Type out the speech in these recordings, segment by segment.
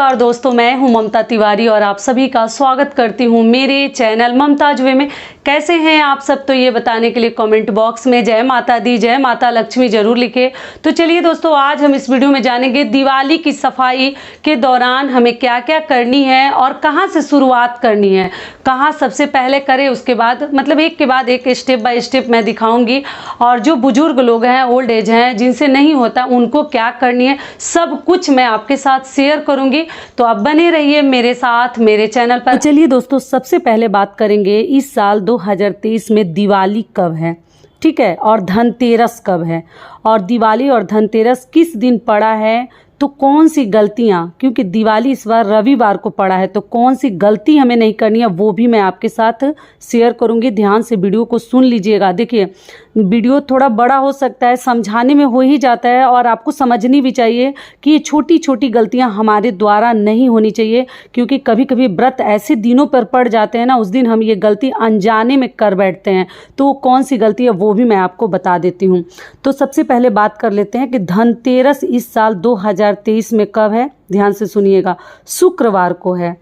नमस्कार दोस्तों, मैं हूं ममता तिवारी और आप सभी का स्वागत करती हूं मेरे चैनल ममताज वे में। कैसे हैं आप सब, तो ये बताने के लिए कमेंट बॉक्स में जय माता दी, जय माता लक्ष्मी जरूर लिखे। तो चलिए दोस्तों, आज हम इस वीडियो में जानेंगे दिवाली की सफाई के दौरान हमें क्या क्या करनी है और कहां से शुरुआत करनी है, कहां सबसे पहले करें, उसके बाद मतलब एक के बाद एक स्टेप बाय स्टेप मैं दिखाऊंगी। और जो बुजुर्ग लोग हैं, ओल्ड एज हैं, जिनसे नहीं होता, उनको क्या करनी है, सब कुछ मैं आपके साथ शेयर करूंगी। तो आप बने रहिए मेरे साथ मेरे चैनल पर। चलिए दोस्तों, सबसे पहले बात करेंगे इस साल 2023 में दिवाली कब है, ठीक है, और धनतेरस कब है, और दिवाली और धनतेरस किस दिन पड़ा है, तो कौन सी गलतियां, क्योंकि दिवाली इस बार रविवार को पड़ा है, तो कौन सी गलती हमें नहीं करनी है वो भी मैं आपके साथ शेयर करूंगी। ध्यान से वीडियो को सुन लीजिएगा। देखिए, वीडियो थोड़ा बड़ा हो सकता है, समझाने में हो ही जाता है, और आपको समझनी भी चाहिए कि ये छोटी छोटी गलतियां हमारे द्वारा नहीं होनी चाहिए, क्योंकि कभी कभी व्रत ऐसे दिनों पर पड़ जाते हैं ना, उस दिन हम ये गलती अनजाने में कर बैठते हैं। तो वो कौन सी गलती है वो भी मैं आपको बता देती हूँ। तो सबसे पहले बात कर लेते हैं कि धनतेरस इस साल 2023 में कब है। ध्यान से सुनिएगा, शुक्रवार को है।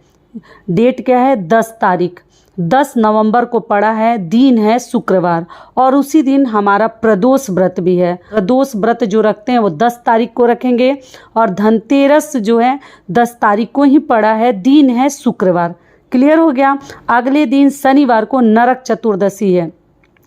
डेट क्या है, 10 तारीख, 10 नवंबर को पड़ा है, दिन है शुक्रवार। और उसी दिन हमारा प्रदोष व्रत भी है। प्रदोष व्रत जो रखते हैं वो 10 तारीख को रखेंगे, और धनतेरस जो है 10 तारीख को ही पड़ा है, दिन है शुक्रवार। क्लियर हो गया। अगले दिन शनिवार को नरक चतुर्दशी है,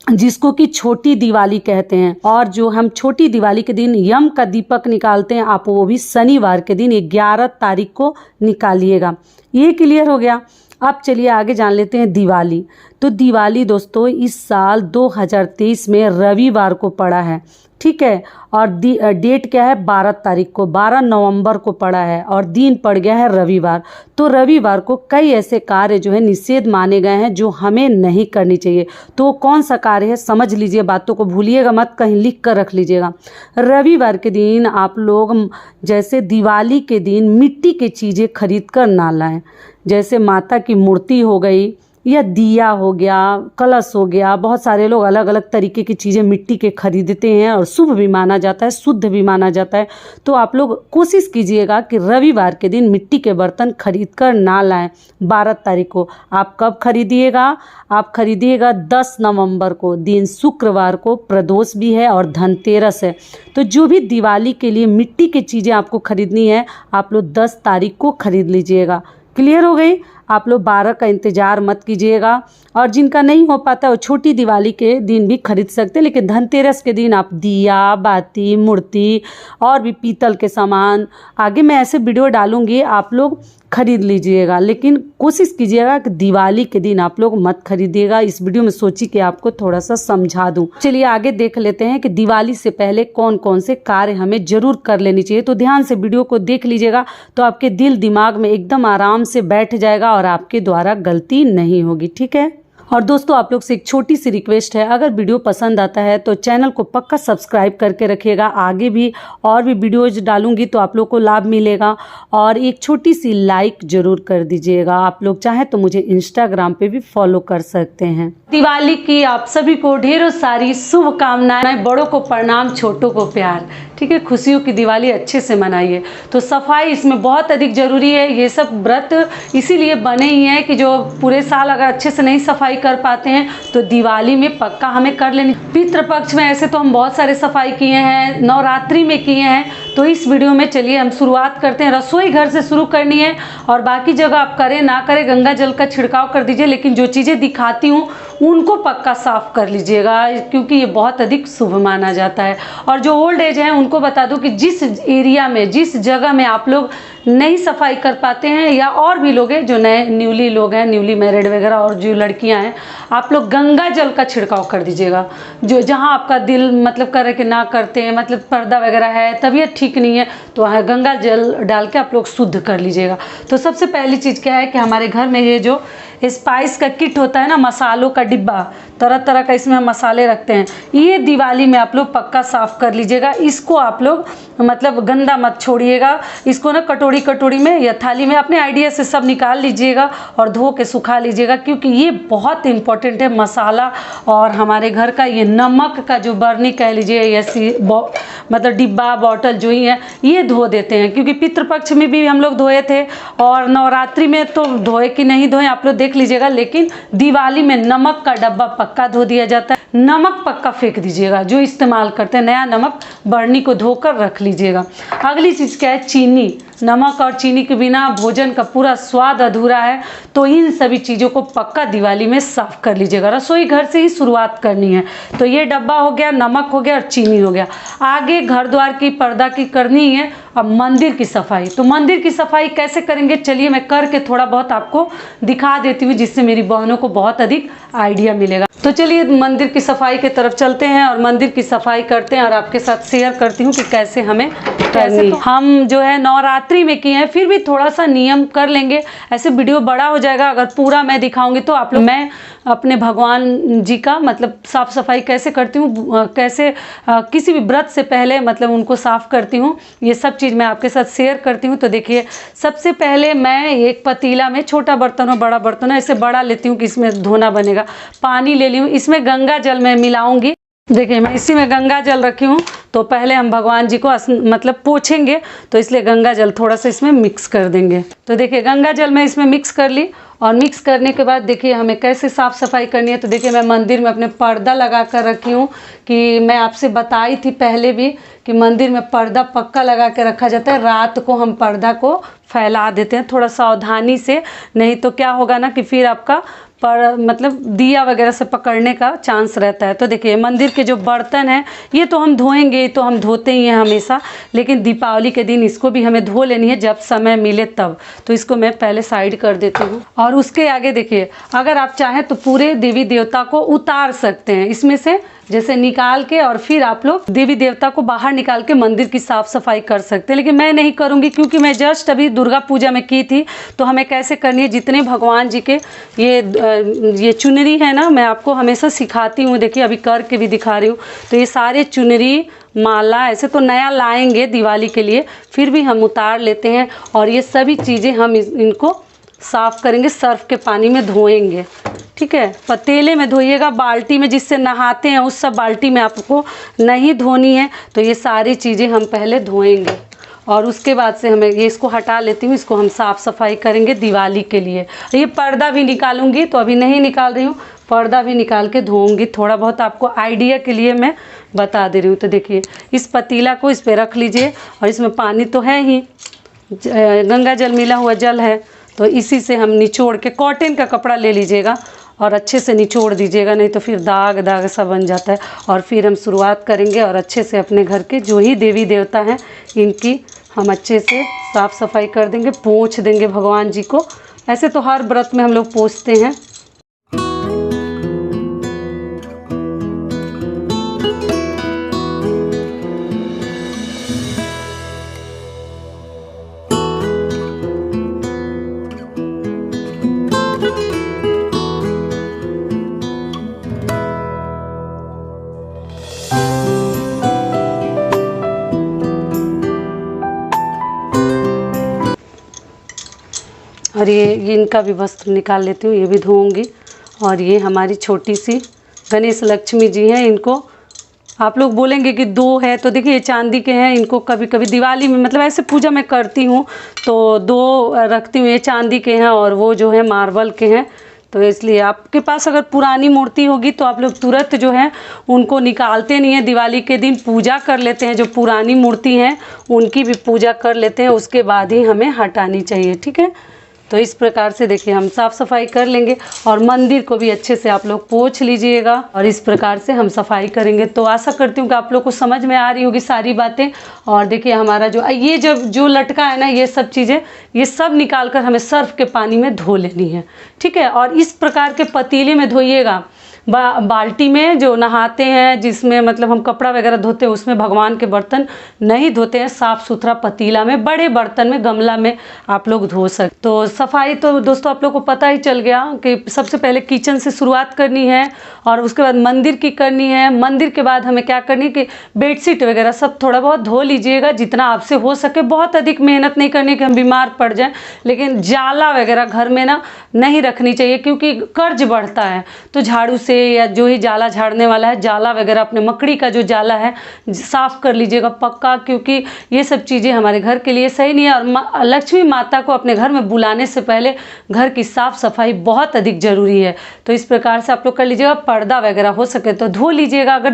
जिसको कि छोटी दिवाली कहते हैं। और जो हम छोटी दिवाली के दिन यम का दीपक निकालते हैं, आप वो भी शनिवार के दिन 11 तारीख को निकालिएगा। ये क्लियर हो गया। अब चलिए आगे जान लेते हैं दिवाली। तो दिवाली दोस्तों इस साल 2023 में रविवार को पड़ा है, ठीक है, और डेट क्या है, 12 तारीख को, 12 नवंबर को पड़ा है, और दिन पड़ गया है रविवार। तो रविवार को कई ऐसे कार्य जो है निषेध माने गए हैं जो हमें नहीं करनी चाहिए। तो कौन सा कार्य है, समझ लीजिए, बातों को भूलिएगा मत, कहीं लिख कर रख लीजिएगा। रविवार के दिन आप लोग जैसे दिवाली के दिन मिट्टी की चीज़ें खरीद कर ना लाएं, जैसे माता की मूर्ति हो गई, या दिया हो गया, कलश हो गया। बहुत सारे लोग अलग अलग तरीके की चीज़ें मिट्टी के खरीदते हैं, और शुभ भी माना जाता है, शुद्ध भी माना जाता है। तो आप लोग कोशिश कीजिएगा कि रविवार के दिन मिट्टी के बर्तन खरीद कर ना लाएं। 12 तारीख को आप कब खरीदिएगा, आप खरीदिएगा 10 नवंबर को, दिन शुक्रवार को, प्रदोष भी है और धनतेरस है। तो जो भी दिवाली के लिए मिट्टी की चीज़ें आपको खरीदनी है, आप लोग 10 तारीख को खरीद लीजिएगा। क्लियर हो गई। आप लोग 12 का इंतज़ार मत कीजिएगा, और जिनका नहीं हो पाता वो छोटी दिवाली के दिन भी खरीद सकते हैं, लेकिन धनतेरस के दिन आप दिया, बाती, मूर्ति और भी पीतल के सामान, आगे मैं ऐसे वीडियो डालूंगी, आप लोग खरीद लीजिएगा। लेकिन कोशिश कीजिएगा कि दिवाली के दिन आप लोग मत खरीदिएगा। इस वीडियो में सोची कि आपको थोड़ा सा समझा दूं। चलिए आगे देख लेते हैं कि दिवाली से पहले कौन कौन से कार्य हमें जरूर कर लेनी चाहिए। तो ध्यान से वीडियो को देख लीजिएगा, तो आपके दिल दिमाग में एकदम आराम से बैठ जाएगा और आपके द्वारा गलती नहीं होगी, ठीक है। और दोस्तों, आप लोग से एक छोटी सी रिक्वेस्ट है, अगर वीडियो पसंद आता है तो चैनल को पक्का सब्सक्राइब करके रखिएगा। आगे भी और भी वीडियोज डालूंगी तो आप लोग को लाभ मिलेगा, और एक छोटी सी लाइक जरूर कर दीजिएगा। आप लोग चाहें तो मुझे इंस्टाग्राम पे भी फॉलो कर सकते हैं। दिवाली की आप सभी को ढेरों सारी शुभकामनाएं। बड़ों को प्रणाम, छोटों को प्यार, ठीक है। खुशियों की दिवाली अच्छे से मनाइए। तो सफाई इसमें बहुत अधिक जरूरी है। ये सब व्रत इसीलिए बने ही हैं कि जो पूरे साल अगर अच्छे से नहीं सफाई कर पाते हैं तो दिवाली में पक्का हमें कर लेनी। पितृपक्ष में ऐसे तो हम बहुत सारे सफाई किए हैं, नवरात्रि में किए हैं। तो इस वीडियो में चलिए हम शुरुआत करते हैं। रसोई घर से शुरू करनी है, और बाकी जगह आप करें ना करें गंगा जल का छिड़काव कर दीजिए, लेकिन जो चीज़ें दिखाती हूँ उनको पक्का साफ कर लीजिएगा, क्योंकि ये बहुत अधिक शुभ माना जाता है। और जो ओल्ड एज हैं उनको बता दूं कि जिस एरिया में, जिस जगह में आप लोग नहीं सफाई कर पाते हैं, या और भी लोग हैं जो नए न्यूली लोग हैं, न्यूली मैरिड वगैरह, और जो लड़कियां हैं, आप लोग गंगा जल का छिड़काव कर दीजिएगा। जो जहां आपका दिल मतलब करे कि ना करते हैं, मतलब पर्दा वगैरह है, तबीयत ठीक नहीं है, तो वहाँ गंगा जल डाल के आप लोग शुद्ध कर लीजिएगा। तो सबसे पहली चीज़ क्या है कि हमारे घर में ये जो स्पाइस का किट होता है ना, मसालों का डिब्बा, तरह तरह का इसमें हम मसाले रखते हैं, ये दिवाली में आप लोग पक्का साफ़ कर लीजिएगा। इसको आप लोग मतलब गंदा मत छोड़िएगा, इसको ना कटोरी में या थाली में अपने आइडिया से सब निकाल लीजिएगा और धो के सुखा लीजिएगा, क्योंकि ये बहुत इंपॉर्टेंट है मसाला। और हमारे घर का ये नमक का जो बर्नी कह लीजिए या मतलब डिब्बा बॉटल जो ही है ये धो देते हैं, क्योंकि पितृपक्ष में भी हम लोग धोए थे और नवरात्रि में तो धोए कि नहीं धोए आप लोग देख लीजिएगा, लेकिन दिवाली में नमक का डब्बा पक्का धो दिया जाता है। नमक पक्का फेंक दीजिएगा, जो इस्तेमाल करते हैं नया नमक बर्नी को धोकर रख लीजिएगा। अगली चीज़ क्या है, चीनी। नमक और चीनी के बिना भोजन का पूरा स्वाद अधूरा है, तो इन सभी चीज़ों को पक्का दिवाली में साफ कर लीजिएगा। रसोई घर से ही शुरुआत करनी है। तो ये डब्बा हो गया, नमक हो गया और चीनी हो गया। आगे घर द्वार की पर्दा की करनी है। अब मंदिर की सफाई, तो मंदिर की सफाई कैसे करेंगे, चलिए मैं करके थोड़ा बहुत आपको दिखा देती हूँ, जिससे मेरी बहनों को बहुत अधिक आइडिया मिलेगा। तो चलिए मंदिर की सफाई की तरफ चलते हैं और मंदिर की सफाई करते हैं और आपके साथ शेयर करती हूँ कि कैसे हमें करनी है। हम जो है नवरात्रि में किए हैं, फिर भी थोड़ा सा नियम कर लेंगे, ऐसे वीडियो बड़ा हो जाएगा। अगर पूरा मैं दिखाऊंगी तो आप लोग, मैं अपने भगवान जी का मतलब साफ़ सफाई कैसे करती हूँ, कैसे किसी भी व्रत से पहले मतलब उनको साफ़ करती हूँ, ये सब चीज़ मैं आपके साथ शेयर करती हूँ। तो देखिए, सबसे पहले मैं एक पतीला में, छोटा बर्तन हो बड़ा बर्तन हो, ऐसे बड़ा लेती हूँ कि इसमें धोना बनेगा। पानी ले ली हूँ, इसमें गंगा जल मैं मिलाऊंगी। देखिए मैं इसी में गंगा जल रखी हूँ। तो पहले हम भगवान जी को मतलब पोछेंगे, तो इसलिए गंगा जल थोड़ा सा इसमें मिक्स कर देंगे। तो देखिए गंगा जल मैं इसमें मिक्स कर ली और मिक्स करने के बाद देखिए हमें कैसे साफ़ सफाई करनी है। तो देखिए मैं मंदिर में अपने पर्दा लगा कर रखी हूँ, कि मैं आपसे बताई थी पहले भी कि मंदिर में पर्दा पक्का लगा के रखा जाता है। रात को हम पर्दा को फैला देते हैं थोड़ा सावधानी से, नहीं तो क्या होगा ना कि फिर आपका पर मतलब दिया वगैरह से पकड़ने का चांस रहता है। तो देखिए मंदिर के जो बर्तन हैं ये तो हम धोएंगे, तो हम धोते ही हैं हमेशा, लेकिन दीपावली के दिन इसको भी हमें धो लेनी है जब समय मिले तब। तो इसको मैं पहले साइड कर देती हूँ। और उसके आगे देखिए, अगर आप चाहें तो पूरे देवी देवता को उतार सकते हैं इसमें से, जैसे निकाल के, और फिर आप लोग देवी देवता को बाहर निकाल के मंदिर की साफ सफाई कर सकते हैं। लेकिन मैं नहीं करूँगी, क्योंकि मैं जस्ट अभी दुर्गा पूजा में की थी। तो हमें कैसे करनी है, जितने भगवान जी के ये चुनरी है ना, मैं आपको हमेशा सिखाती हूँ। देखिए अभी करके भी दिखा रही हूँ। तो ये सारे चुनरी माला ऐसे तो नया लाएंगे दिवाली के लिए, फिर भी हम उतार लेते हैं और ये सभी चीज़ें हम इनको साफ़ करेंगे, सर्फ के पानी में धोएंगे। ठीक है, पतीले में धोइएगा, बाल्टी में जिससे नहाते हैं उस सब बाल्टी में आपको नहीं धोनी है। तो ये सारी चीज़ें हम पहले धोएंगे और उसके बाद से हमें ये इसको हटा लेती हूँ, इसको हम साफ़ सफाई करेंगे दिवाली के लिए। ये पर्दा भी निकालूंगी, तो अभी नहीं निकाल रही हूँ, पर्दा भी निकाल के धोऊंगी। थोड़ा बहुत आपको आइडिया के लिए मैं बता दे रही हूँ। तो देखिए इस पतीला को इस पर रख लीजिए और इसमें पानी तो है ही, गंगा जल मिला हुआ जल है, तो इसी से हम निचोड़ के, कॉटन का कपड़ा ले लीजिएगा और अच्छे से निचोड़ दीजिएगा, नहीं तो फिर दाग दाग सा बन जाता है। और फिर हम शुरुआत करेंगे और अच्छे से अपने घर के जो ही देवी देवता हैं इनकी हम अच्छे से साफ़ सफाई कर देंगे, पोंछ देंगे भगवान जी को। ऐसे तो हर व्रत में हम लोग पोंछते हैं। और ये इनका भी वस्त्र निकाल लेती हूँ, ये भी धोऊंगी। और ये हमारी छोटी सी गणेश लक्ष्मी जी हैं, इनको आप लोग बोलेंगे कि दो है, तो देखिए ये चांदी के हैं। इनको कभी कभी दिवाली में मतलब ऐसे पूजा मैं करती हूँ तो दो रखती हूँ, ये चांदी के हैं और वो जो है मार्बल के हैं। तो इसलिए आपके पास अगर पुरानी मूर्ति होगी तो आप लोग तुरंत जो है उनको निकालते नहीं है, दिवाली के दिन पूजा कर लेते हैं। जो पुरानी मूर्ति हैं उनकी भी पूजा कर लेते हैं, उसके बाद ही हमें हटानी चाहिए। ठीक है, तो इस प्रकार से देखिए हम साफ़ सफाई कर लेंगे और मंदिर को भी अच्छे से आप लोग पोंछ लीजिएगा और इस प्रकार से हम सफाई करेंगे। तो आशा करती हूँ कि आप लोग को समझ में आ रही होगी सारी बातें। और देखिए हमारा ये जब जो लटका है ना, ये सब चीज़ें ये सब निकाल कर हमें सर्फ के पानी में धो लेनी है। ठीक है, और इस प्रकार के पतीले में धोइएगा, बाल्टी में जो नहाते हैं, जिसमें मतलब हम कपड़ा वगैरह धोते हैं, उसमें भगवान के बर्तन नहीं धोते हैं। साफ़ सुथरा पतीला में, बड़े बर्तन में, गमला में आप लोग धो सकते। तो सफाई तो दोस्तों आप लोग को पता ही चल गया कि सबसे पहले किचन से शुरुआत करनी है और उसके बाद मंदिर की करनी है। मंदिर के बाद हमें क्या करनी है कि बेडशीट वगैरह सब थोड़ा बहुत धो लीजिएगा जितना आपसे हो सके। बहुत अधिक मेहनत नहीं करनी कि हम बीमार पड़ जाएं। लेकिन जाला वगैरह घर में ना नहीं रखनी चाहिए, क्योंकि कर्ज बढ़ता है। तो झाड़ू से या जो ही जाला झाड़ने वाला है, जाला वगैरह अपने मकड़ी का जो जाला है साफ़ कर लीजिएगा पक्का, क्योंकि ये सब चीज़ें हमारे घर के लिए सही नहीं है। और लक्ष्मी माता को अपने घर में बुलाने से पहले घर की साफ़ सफाई बहुत अधिक ज़रूरी है। तो इस प्रकार से आप लोग कर लीजिएगा। पर्दा वगैरह हो सके तो धो लीजिएगा। अगर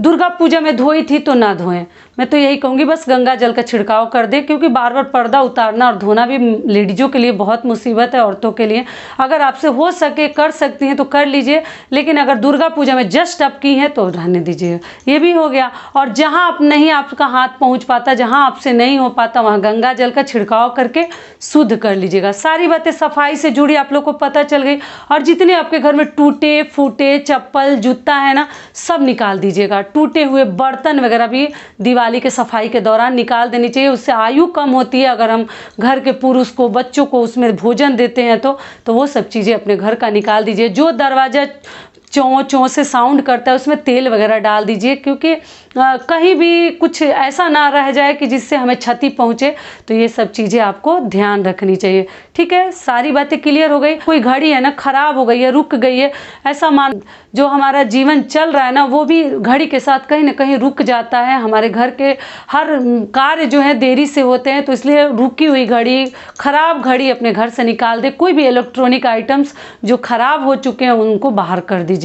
दुर्गा पूजा में धोई थी तो ना धोएं। मैं तो यही कहूँगी बस गंगा जल का छिड़काव कर दें, क्योंकि बार बार पर्दा उतारना और धोना भी लेडीज़ों के लिए बहुत मुसीबत है, औरतों के लिए। अगर आपसे हो सके, कर सकती हैं तो कर लीजिए, लेकिन अगर दुर्गा पूजा में जस्ट आप की हैं तो रहने दीजिए। ये भी हो गया। और जहाँ आप नहीं, आपका हाथ पहुँच पाता, जहाँ आपसे नहीं हो पाता, वहाँ गंगा जल का छिड़काव करके शुद्ध कर लीजिएगा। सारी बातें सफाई से जुड़ी आप लोग को पता चल गई। और जितने आपके घर में टूटे फूटे चप्पल जूता है ना, सब निकाल दीजिएगा। टूटे हुए बर्तन वगैरह भी दिवाली के सफाई के दौरान निकाल देनी चाहिए। उससे आयु कम होती है। अगर हम घर के पुरुष को, बच्चों को उसमें भोजन देते हैं तो वो सब चीज़ें अपने घर का निकाल दीजिए। जो दरवाज़ा चों चों से साउंड करता है उसमें तेल वगैरह डाल दीजिए, क्योंकि कहीं भी कुछ ऐसा ना रह जाए कि जिससे हमें क्षति पहुंचे। तो ये सब चीज़ें आपको ध्यान रखनी चाहिए। ठीक है, सारी बातें क्लियर हो गई। कोई घड़ी है ना खराब हो गई है, रुक गई है, ऐसा मान, जो हमारा जीवन चल रहा है ना, वो भी घड़ी के साथ कहीं ना कहीं रुक जाता है। हमारे घर के हर कार्य जो है देरी से होते हैं, तो इसलिए रुकी हुई घड़ी, खराब घड़ी अपने घर से निकाल दे। कोई भी इलेक्ट्रॉनिक आइटम्स जो खराब हो चुके हैं उनको बाहर कर दीजिए।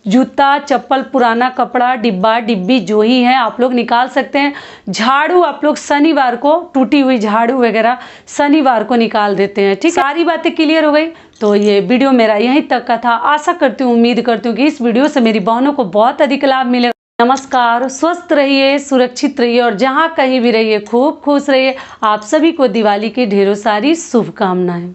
जूता चप्पल, पुराना कपड़ा, डिब्बा डिब्बी जो ही है आप लोग निकाल सकते हैं। झाड़ू आप लोग शनिवार को, टूटी हुई झाड़ू वगैरह शनिवार को निकाल देते हैं। ठीक, सारी बातें क्लियर हो गई। तो ये वीडियो मेरा यहीं तक का था। आशा करती हूँ, उम्मीद करती हूँ कि इस वीडियो से मेरी बहनों को बहुत अधिक लाभ मिलेगा। नमस्कार, स्वस्थ रहिए, सुरक्षित रहिए और जहाँ कहीं भी रहिए खूब खुश रहिए। आप सभी को दिवाली की ढेरों सारी शुभकामनाएं।